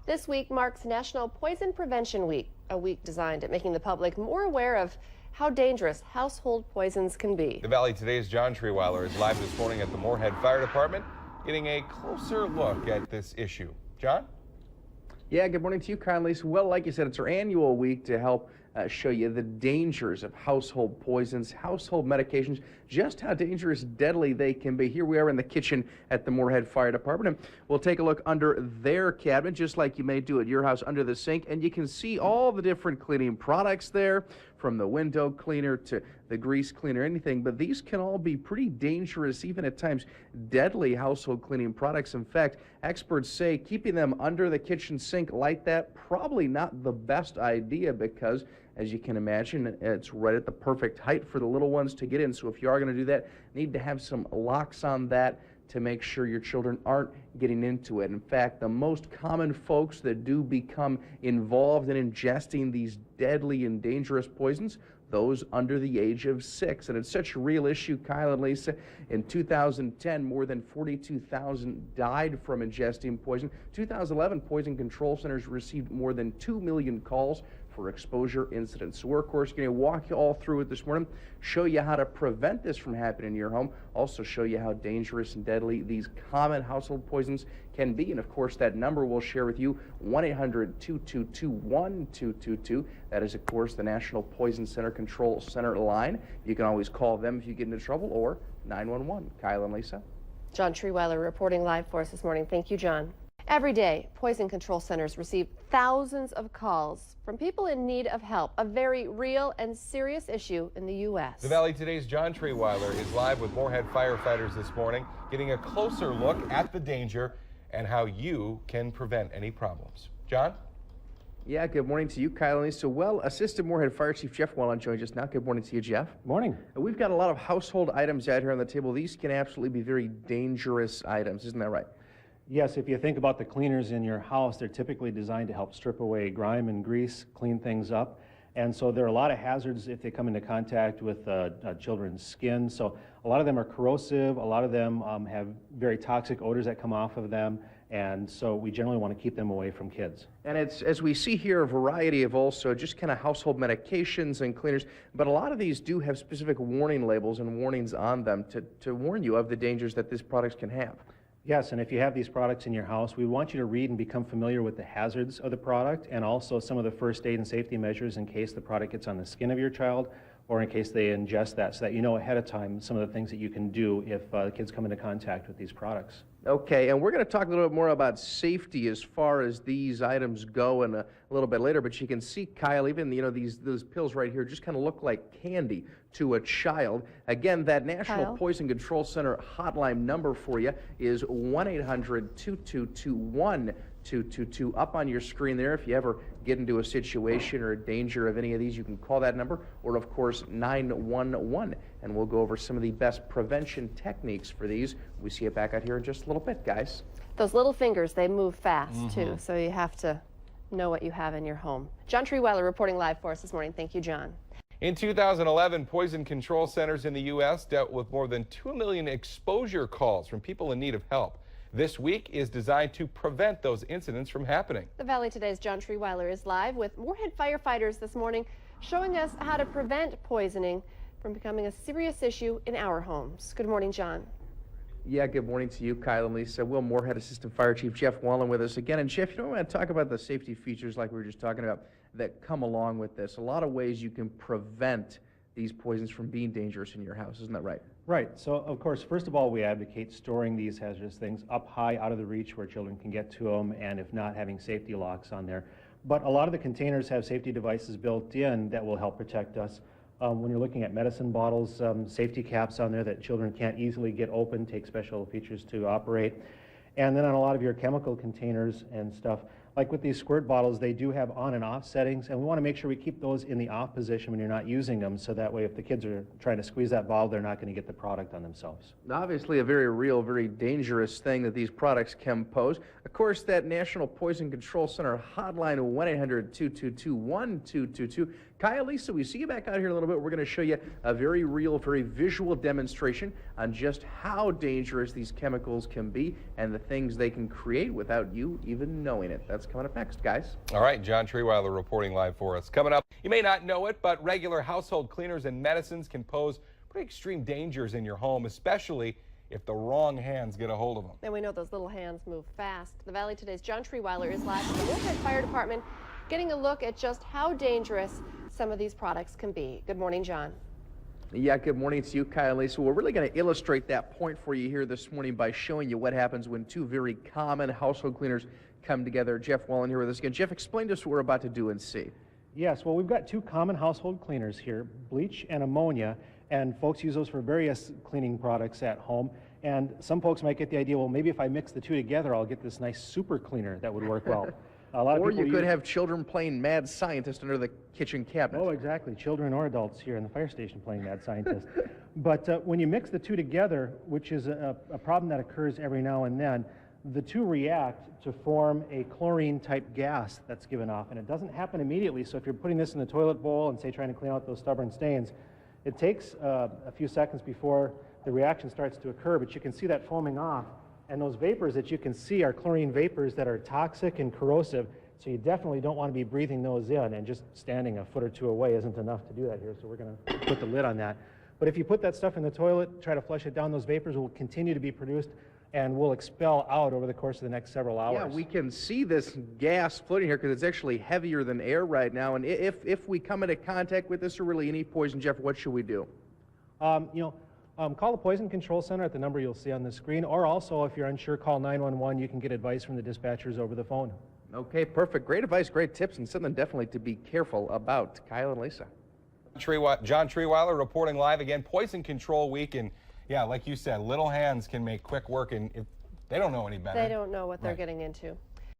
This week marks National Poison Prevention Week, a week designed at making the public more aware of how dangerous household poisons can be. The Valley Today's John Trierweiler is live this morning at the Moorhead Fire Department, getting a closer look at this issue. John? Yeah, good morning to you, Kyle and Lisa. Well, like you said, it's our annual week to help show you the dangers of household poisons, household medications, just how dangerous, deadly they can be. Here we are in the kitchen at the Moorhead Fire Department, and we'll take a look under their cabinet, just like you may do at your house, under the sink, and you can see all the different cleaning products there, from the window cleaner to the grease cleaner, anything. But these can all be pretty dangerous, even at times deadly household cleaning products. In fact, experts say keeping them under the kitchen sink like that, probably not the best idea, because as you can imagine, it's right at the perfect height for the little ones to get in. So if you are going to do that, need to have some locks on that to make sure your children aren't getting into it. In fact, the most common folks that do become involved in ingesting these deadly and dangerous poisons, those under the age of 6. And it's such a real issue, Kyle and Lisa. In 2010, more than 42,000 died from ingesting poison. 2011, Poison Control Centers received more than 2 million calls for exposure incidents. So we're, of course, going to walk you all through it this morning, show you how to prevent this from happening in your home, also show you how dangerous and deadly these common household poisons can be. And of course, that number we'll share with you, 1-800-222-1222. That is, of course, the National Poison Center Control Center line. You can always call them if you get into trouble, or 911. Kyle and Lisa. John Trierweiler reporting live for us this morning. Thank you, John. Every day, poison control centers receive thousands of calls from people in need of help, a very real and serious issue in the U.S. The Valley Today's John Trierweiler is live with Moorhead firefighters this morning, getting a closer look at the danger and how you can prevent any problems. John? Yeah, good morning to you, Kyle and Lisa. Well, Assistant Moorhead Fire Chief Jeff Wallen joins us now. Good morning to you, Jeff. Morning. We've got a lot of household items out here on the table. These can absolutely be very dangerous items, isn't that right? Yes, if you think about the cleaners in your house, they're typically designed to help strip away grime and grease, clean things up. And so there are a lot of hazards if they come into contact with children's skin. So a lot of them are corrosive, a lot of them have very toxic odors that come off of them, and so we generally want to keep them away from kids. And it's, as we see here, a variety of also just kind of household medications and cleaners, but a lot of these do have specific warning labels and warnings on them to warn you of the dangers that these products can have. Yes, and if you have these products in your house, we want you to read and become familiar with the hazards of the product and also some of the first aid and safety measures in case the product gets on the skin of your child or in case they ingest that, so that you know ahead of time some of the things that you can do if kids come into contact with these products. Okay, and we're going to talk a little bit more about safety as far as these items go in a little bit later, but you can see, Kyle, even those pills right here just kind of look like candy to a child. Again, that National Poison Control Center hotline number for you is 1-800-222-1222. Up on your screen there. If you ever get into a situation or a danger of any of these, you can call that number, or of course 911, and we'll go over some of the best prevention techniques for these. We see it back out here in just a little bit, guys. Those little fingers, they move fast too, so you have to know what you have in your home. John Trierweiler reporting live for us this morning. Thank you, John. In 2011, poison control centers in the U.S. dealt with more than 2 million exposure calls from people in need of help. This week is designed to prevent those incidents from happening. The Valley Today's John Trierweiler is live with Moorhead firefighters this morning, showing us how to prevent poisoning from becoming a serious issue in our homes. Good morning, John. Yeah, good morning to you, Kyle and Lisa. Will Moorhead Assistant Fire Chief Jeff Wallen with us again. And Jeff, you know, I want to talk about the safety features like we were just talking about that come along with this. A lot of ways you can prevent these poisons from being dangerous in your house, isn't that right? Right. So, of course, first of all, we advocate storing these hazardous things up high out of the reach where children can get to them, and if not, having safety locks on there. But a lot of the containers have safety devices built in that will help protect us. When you're looking at medicine bottles, safety caps on there that children can't easily get open, take special features to operate. And then on a lot of your chemical containers and stuff, like with these squirt bottles, they do have on and off settings, and we want to make sure we keep those in the off position when you're not using them, so that way if the kids are trying to squeeze that bottle, they're not going to get the product on themselves. Obviously a very real, very dangerous thing that these products can pose. Of course, that National Poison Control Center hotline, 1-800-222-1222. Kyle, Lisa, we see you back out here in a little bit. We're going to show you a very real, very visual demonstration on just how dangerous these chemicals can be and the things they can create without you even knowing it. That's what's coming up next, guys. All right, John Trierweiler reporting live for us. Coming up, you may not know it, but regular household cleaners and medicines can pose pretty extreme dangers in your home, especially if the wrong hands get a hold of them. And we know those little hands move fast. The Valley Today's John Trierweiler is live from the Moorhead Fire Department, getting a look at just how dangerous some of these products can be. Good morning, John. Yeah, good morning to you, Kyle and Lisa. We're really going to illustrate that point for you here this morning by showing you what happens when two very common household cleaners come together. Jeff Wallen here with us again. Jeff, explain to us what we're about to do and see. Yes, well, we've got two common household cleaners here, bleach and ammonia, and folks use those for various cleaning products at home. And some folks might get the idea, well, maybe if I mix the two together, I'll get this nice super cleaner that would work well. A lot of Or people you could have children playing mad scientist under the kitchen cabinet. Oh, exactly. Children or adults here in the fire station playing mad scientist. But when you mix the two together, which is a problem that occurs every now and then, the two react to form a chlorine-type gas that's given off. And it doesn't happen immediately, so if you're putting this in the toilet bowl and, say, trying to clean out those stubborn stains, it takes a few seconds before the reaction starts to occur, but you can see that foaming off. And those vapors that you can see are chlorine vapors that are toxic and corrosive, so you definitely don't want to be breathing those in, and just standing a foot or two away isn't enough to do that here, so we're going to put the lid on that. But if you put that stuff in the toilet, try to flush it down, those vapors will continue to be produced and will expel out over the course of the next several hours. Yeah, we can see this gas floating here because it's actually heavier than air right now. And if we come into contact with this or really any poison, Jeff, what should we do? Call the Poison Control Center at the number you'll see on the screen, or also, if you're unsure, call 911. You can get advice from the dispatchers over the phone. Okay, perfect. Great advice, great tips, and something definitely to be careful about. Kyle and Lisa. John Trierweiler reporting live again. Poison Control Week, and yeah, like you said, little hands can make quick work, and if they don't know any better. They don't know what they're getting into.